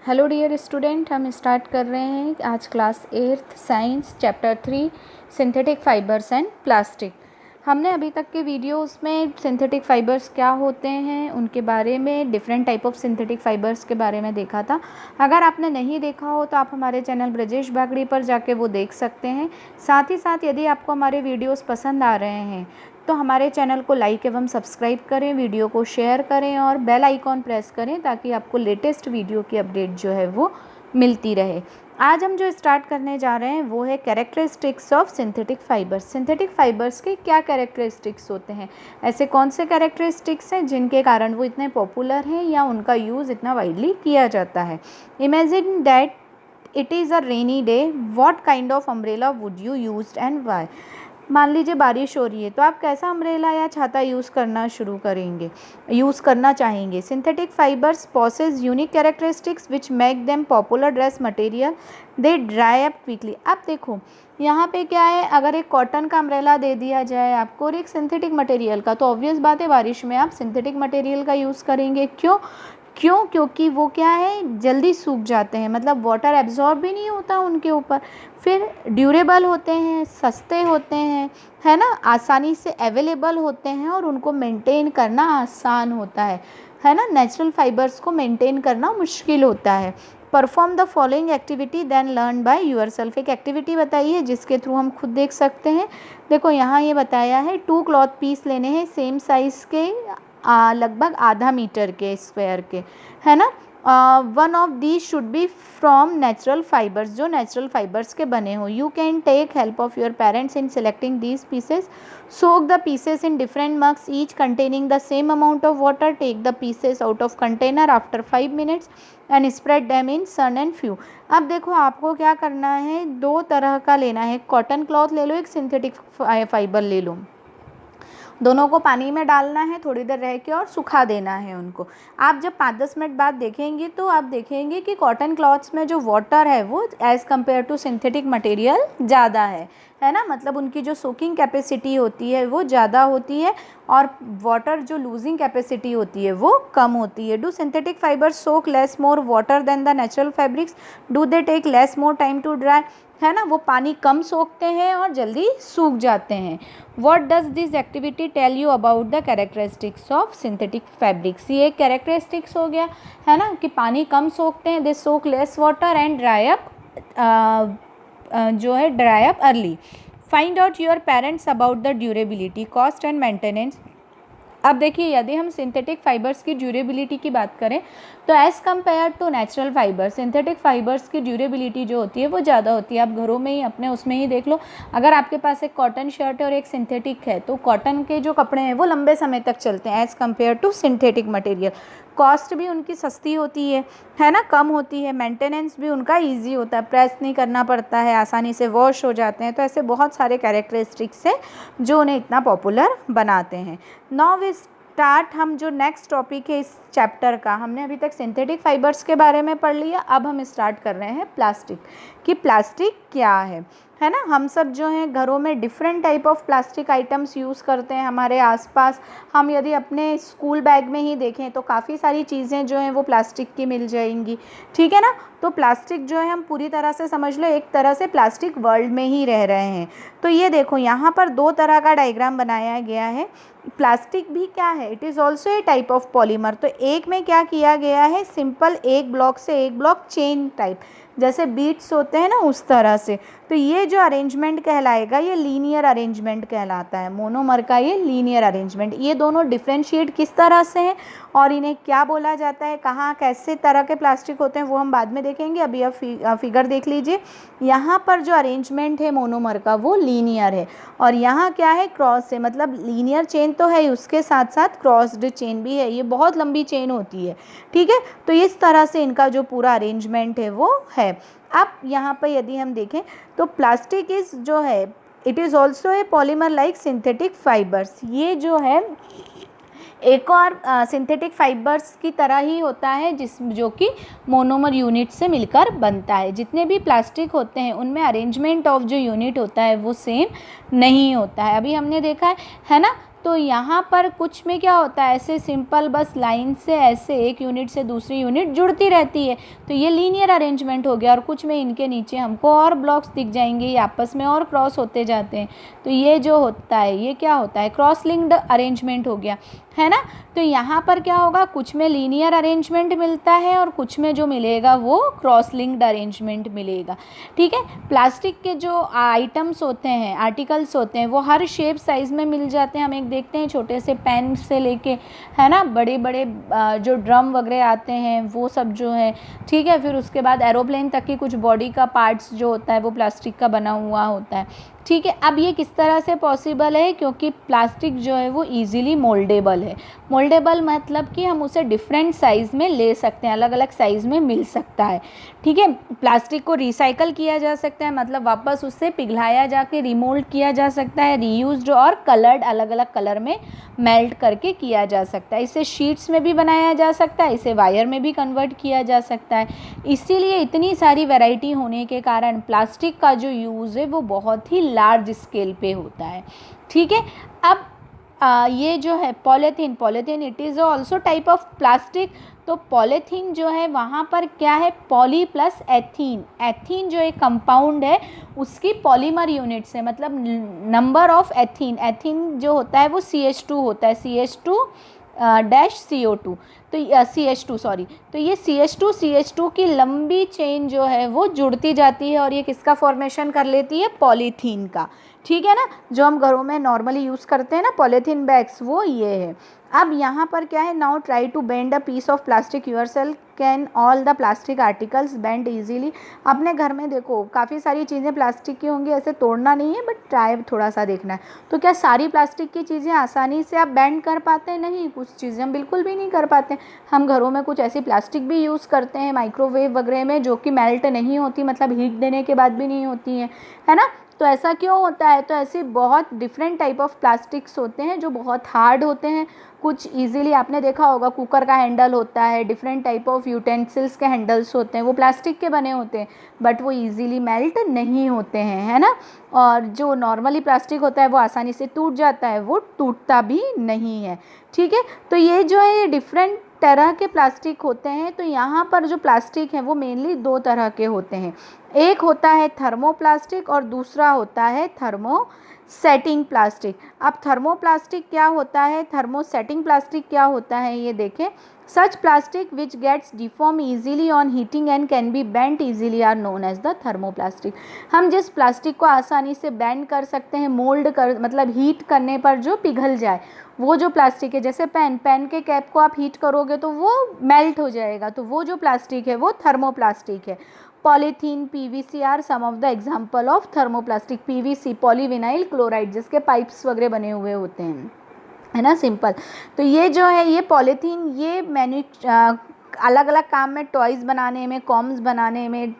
Hello dear student, हम start कर रहे हैं आज class 8th science chapter 3 synthetic fibres and plastic. हमने अभी तक के वीडियोस में सिंथेटिक फाइबर्स क्या होते हैं उनके बारे में, different type of synthetic fibres के बारे में देखा था। अगर आपने नहीं देखा हो तो आप हमारे चैनल ब्रजेश बागड़ी पर जाके वो देख सकते हैं। साथ ही साथ यदि आपको हमारे वीडियोस पसंद आ रहे हैं तो हमारे चैनल को लाइक एवं सब्सक्राइब करें, वीडियो को शेयर करें और बेल आइकॉन प्रेस करें ताकि आपको लेटेस्ट वीडियो की अपडेट जो है वो मिलती रहे। आज हम जो स्टार्ट करने जा रहे हैं वो है characteristics of synthetic fibres. Synthetic fibres के क्या कैरेक्टरिस्टिक्स होते हैं, ऐसे कौन से कैरेक्टरिस्टिक्स हैं जिनके कारण वो इतने पॉपुलर हैं या उनका यूज़ इतना वाइडली किया जाता है। Imagine that it is a rainy day, what kind of umbrella would you use and why. मान लीजिए बारिश हो रही है तो आप कैसा अम्ब्रेला या छाता यूज़ करना चाहेंगे। Synthetic fibres possesses unique characteristics which make them popular dress material, they dry up quickly. अब देखो यहाँ पे क्या है, अगर एक कॉटन का अम्ब्रेला दे दिया जाए आपको और एक सिंथेटिक मटेरियल का, तो ऑब्वियस बात है बारिश में आप सिंथेटिक मटेरियल का यूज़ करेंगे। क्योंकि वो क्या है, जल्दी सूख जाते हैं, मतलब वाटर एब्जॉर्ब भी नहीं होता उनके ऊपर, फिर ड्यूरेबल होते हैं, सस्ते होते हैं, है ना, आसानी से अवेलेबल होते हैं और उनको मेंटेन करना आसान होता है ना। नेचुरल फाइबर्स को मेंटेन करना मुश्किल होता है। Perform the following activity then learn by yourself. एक एक्टिविटी बताइए जिसके थ्रू हम खुद देख सकते हैं। देखो यहाँ ये बताया है 2 क्लॉथ पीस लेने हैं सेम साइज़ के, लगभग आधा मीटर के स्क्वायर के, है ना। One of these should be from natural fibres, जो नेचुरल फाइबर्स के बने हो। You can take help of your parents in selecting these pieces. Soak the pieces in different mugs each containing the same amount of water. Take the pieces out of container after 5 minutes and spread them in sun and few. अब देखो आपको क्या करना है, 2 तरह का लेना है, कॉटन क्लॉथ ले लो, एक सिंथेटिक फाइबर ले लो। दोनों को पानी में डालना है, थोड़ी देर रह के और सुखा देना है उनको। आप जब 5-10 मिनट बाद देखेंगे तो आप देखेंगे कि कॉटन क्लॉथ्स में जो वाटर है वो as compare to synthetic material ज़्यादा है ना। मतलब उनकी जो सोकिंग कैपेसिटी होती है वो ज़्यादा होती है और वाटर जो लूजिंग कैपेसिटी होती है वो कम होती है। Do synthetic fibres soak less more water than the natural fabrics, do they take less more time to dry, है ना। वो पानी कम सोखते हैं और जल्दी सूख जाते हैं। What does this activity tell you about the characteristics of synthetic fabrics. ये एक कैरेक्टरिस्टिक्स हो गया, है ना, कि पानी कम सोखते हैं, they soak less water and dry up early. Find out your parents about the durability, cost and maintenance. अब देखिए यदि हम सिंथेटिक फाइबर्स की ड्यूरेबिलिटी की बात करें तो as compare to natural fibre, synthetic fibres की ड्यूरेबिलिटी जो होती है वो ज़्यादा होती है। आप घरों में ही अपने उसमें ही देख लो, अगर आपके पास एक कॉटन शर्ट है और एक सिंथेटिक है तो कॉटन के जो कपड़े हैं वो लंबे समय तक चलते हैं as compare to synthetic material. Cost भी उनकी सस्ती होती है ना, कम होती है। मेंटेनेंस भी उनका ईजी होता है, प्रेस नहीं करना पड़ता है, आसानी से वॉश हो जाते हैं। तो ऐसे बहुत सारे कैरेक्टरिस्टिक्स हैं जो उन्हें इतना पॉपुलर बनाते हैं। नाउ वी स्टार्ट, हम जो नेक्स्ट टॉपिक है इस चैप्टर का, हमने अभी तक सिंथेटिक फाइबर्स के बारे में पढ़ लिया, अब हम स्टार्ट कर रहे हैं प्लास्टिक, कि प्लास्टिक क्या है ना। हम सब जो हैं घरों में different type of plastic items use करते हैं हमारे आसपास। हम यदि अपने स्कूल बैग में ही देखें तो काफ़ी सारी चीज़ें जो हैं वो प्लास्टिक की मिल जाएंगी, ठीक है ना। तो प्लास्टिक जो है हम पूरी तरह से समझ लो एक तरह से प्लास्टिक वर्ल्ड में ही रह रहे हैं। तो ये देखो यहाँ पर 2 तरह का डायग्राम बनाया गया है। प्लास्टिक भी क्या है, it is also a type of polymer. तो एक में क्या किया गया है, सिंपल एक ब्लॉक से एक ब्लॉक चेन टाइप, जैसे बीट्स होते हैं ना उस तरह से। तो ये जो अरेंजमेंट कहलाएगा ये लीनियर अरेंजमेंट कहलाता है, मोनोमर का ये लीनियर अरेंजमेंट। ये दोनों डिफ्रेंशिएट किस तरह से हैं और इन्हें क्या बोला जाता है, कहाँ कैसे तरह के प्लास्टिक होते हैं वो हम बाद में देखेंगे। अभी आप फिगर देख लीजिए, यहाँ पर जो अरेंजमेंट है मोनोमर का वो लीनियर है और यहाँ क्या है, क्रॉस है। मतलब लीनियर चेन तो है, उसके साथ साथ क्रॉस्ड चेन भी है, ये बहुत लंबी चेन होती है, ठीक है। तो इस तरह से इनका जो पूरा अरेंजमेंट है वो है। अब यहाँ पर यदि हम देखें तो प्लास्टिक इज़ जो है it is also a polymer like synthetic fibres. ये जो है एक और सिंथेटिक फाइबर्स की तरह ही होता है जो कि मोनोमर यूनिट से मिलकर बनता है। जितने भी प्लास्टिक होते हैं उनमें अरेंजमेंट ऑफ जो यूनिट होता है वो सेम नहीं होता है। अभी हमने देखा है ना, तो यहाँ पर कुछ में क्या होता है, ऐसे सिंपल बस लाइन से ऐसे एक यूनिट से दूसरी यूनिट जुड़ती रहती है, तो ये लीनियर अरेंजमेंट हो गया। और कुछ में इनके नीचे हमको और ब्लॉक्स दिख जाएंगे, ये आपस में और क्रॉस होते जाते हैं, तो ये जो होता है ये क्या होता है, क्रॉस लिंक्ड अरेंजमेंट हो गया, है ना। तो यहाँ पर क्या होगा, कुछ में लीनियर अरेंजमेंट मिलता है और कुछ में जो मिलेगा वो क्रॉस लिंक्ड अरेंजमेंट मिलेगा, ठीक है। प्लास्टिक के जो आइटम्स होते हैं, आर्टिकल्स होते हैं, वो हर शेप साइज़ में मिल जाते हैं। हम एक देखते हैं छोटे से पेन से लेके, है ना, बड़े बड़े जो ड्रम वगैरह आते हैं वो सब जो है, ठीक है। फिर उसके बाद एरोप्लेन तक की कुछ बॉडी का पार्ट्स जो होता है वो प्लास्टिक का बना हुआ होता है, ठीक है। अब ये किस तरह से पॉसिबल है, क्योंकि प्लास्टिक जो है वो इजीली मोल्डेबल है। मोल्डेबल मतलब कि हम उसे डिफरेंट साइज़ में ले सकते हैं, अलग अलग साइज़ में मिल सकता है, ठीक है। प्लास्टिक को रिसाइकल किया जा सकता है, मतलब वापस उससे पिघलाया जाके रिमोल्ड किया जा सकता है, रीयूज्ड और कलर्ड अलग अलग कलर में मेल्ट करके किया जा सकता है। इसे शीट्स में भी बनाया जा सकता है, इसे वायर में भी कन्वर्ट किया जा सकता है। इसीलिए इतनी सारी वैरायटी होने के कारण प्लास्टिक का जो यूज़ है वो बहुत ही लार्ज स्केल पे होता है, ठीक है। अब ये जो है polythene it is also type of plastic. तो पॉलीथीन जो है वहाँ पर क्या है, पॉली प्लस एथीन जो एक कंपाउंड है उसकी पॉलीमर यूनिट्स है, मतलब नंबर ऑफ एथीन जो होता है वो CH2 होता है, CH2 डैश CO2, तो CH2 सॉरी, तो ये CH2 की लंबी चेन जो है वो जुड़ती जाती है और ये किसका फॉर्मेशन कर लेती है, पॉलीथीन का, ठीक है ना। जो हम घरों में नॉर्मली यूज़ करते हैं ना पॉलीथीन बैग्स, वो ये है। अब यहाँ पर क्या है, now try to bend a piece of plastic yourself, can all the plastic articles bend easily. अपने घर में देखो काफ़ी सारी चीज़ें प्लास्टिक की होंगी, ऐसे तोड़ना नहीं है बट ट्राई थोड़ा सा देखना है। तो क्या सारी प्लास्टिक की चीज़ें आसानी से आप बेंड कर पाते हैं, नहीं, कुछ चीज़ें हम बिल्कुल भी नहीं कर पाते। हम घरों में कुछ ऐसी प्लास्टिक भी यूज़ करते हैं माइक्रोवेव वगैरह में जो कि मेल्ट नहीं होती, मतलब हीट देने के बाद भी नहीं होती हैं, है ना। तो ऐसा क्यों होता है, तो ऐसे बहुत डिफरेंट टाइप ऑफ प्लास्टिक्स होते हैं जो बहुत हार्ड होते हैं। कुछ इजीली आपने देखा होगा कुकर का हैंडल होता है, डिफरेंट टाइप ऑफ यूटेंसिल्स के हैंडल्स होते हैं, वो प्लास्टिक के बने होते हैं बट वो इजीली मेल्ट नहीं होते हैं, है ना। और जो नॉर्मली प्लास्टिक होता है वो आसानी से टूट जाता है, वो टूटता भी नहीं है, ठीक है। तो ये जो है ये डिफरेंट तरह के प्लास्टिक होते हैं। तो यहाँ पर जो प्लास्टिक है वो मेनली दो तरह के होते हैं, एक होता है थर्मोप्लास्टिक और दूसरा होता है थर्मोसेटिंग प्लास्टिक। अब थर्मोप्लास्टिक क्या होता है, थर्मोसेटिंग प्लास्टिक क्या होता है, ये देखें। Such plastic which gets deform easily on heating and can be bent easily are known as the thermoplastic. हम जिस प्लास्टिक को आसानी से बेंड कर सकते हैं, मोल्ड कर, मतलब हीट करने पर जो पिघल जाए, वो जो प्लास्टिक है, जैसे पेन के कैप को आप हीट करोगे तो वो मेल्ट हो जाएगा, तो वो जो प्लास्टिक है वो थर्मोप्लास्टिक है। Polythene, PVC are some of the example of thermoplastic. PVC polyvinyl chloride, जिसके पाइप्स वगैरह बने हुए होते हैं, है ना, सिंपल। तो ये जो है ये पॉलीथीन, ये अलग अलग काम में, टॉयज़ बनाने में, कॉम्स बनाने में,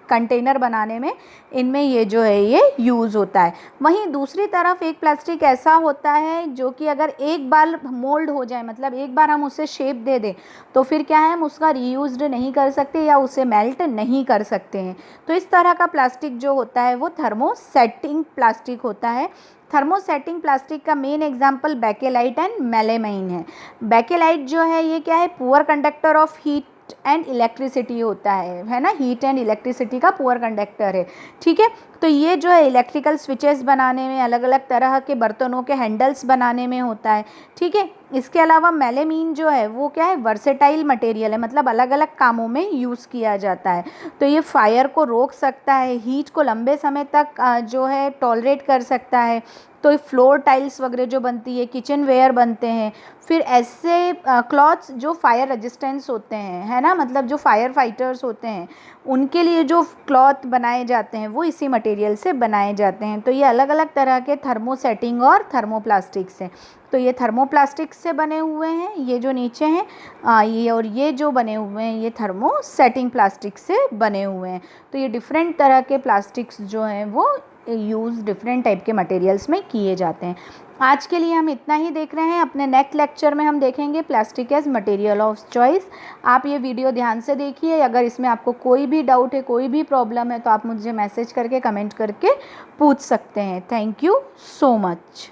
कंटेनर बनाने में, इनमें ये जो है ये यूज़ होता है। वहीं दूसरी तरफ एक प्लास्टिक ऐसा होता है जो कि अगर एक बार मोल्ड हो जाए, मतलब एक बार हम उसे शेप दे दें, तो फिर क्या है, हम उसका रीयूज्ड नहीं कर सकते या उसे मेल्ट नहीं कर सकते हैं। तो इस तरह का प्लास्टिक जो होता है वो थर्मोसेटिंग प्लास्टिक होता है। थर्मोसेटिंग प्लास्टिक का main example bakelite and melamine है। बेकेलाइट जो है ये क्या है, poor conductor of heat and electricity होता है ना, हीट एंड इलेक्ट्रिसिटी का पुअर कंडक्टर है, ठीक है। तो ये जो है इलेक्ट्रिकल स्विचेस बनाने में, अलग अलग तरह के बर्तनों के हैंडल्स बनाने में होता है, ठीक है। इसके अलावा मेलेमीन जो है वो क्या है, वर्सेटाइल मटेरियल है, मतलब अलग अलग कामों में यूज़ किया जाता है। तो ये फायर को रोक सकता है, हीट को लंबे समय तक जो है टॉलरेट कर सकता है। तो फ्लोर टाइल्स वगैरह जो बनती है, किचन वेयर बनते हैं। फिर ऐसे क्लॉथ्स जो फायर रेजिस्टेंस होते हैं, है ना, मतलब जो फायर फाइटर्स होते हैं उनके लिए जो क्लॉथ बनाए जाते हैं वो इसी मटेरियल से बनाए जाते हैं। तो ये अलग अलग तरह के थर्मोसेटिंग और थर्मोप्लास्टिक्स हैं। तो ये थर्मोप्लास्टिक से बने हुए हैं, ये जो नीचे हैं ये, और ये जो बने हुए हैं ये थर्मोसेटिंग प्लास्टिक से बने हुए हैं। तो ये डिफरेंट तरह के प्लास्टिक्स जो हैं वो यूज़ डिफरेंट टाइप के मटेरियल्स में किए जाते हैं। आज के लिए हम इतना ही देख रहे हैं। अपने नेक्स्ट लेक्चर में हम देखेंगे plastic as material of choice. आप ये वीडियो ध्यान से देखिए। अगर इसमें आपको कोई भी डाउट है, कोई भी प्रॉब्लम है, तो आप मुझे मैसेज करके, कमेंट करके पूछ सकते हैं। Thank you so much.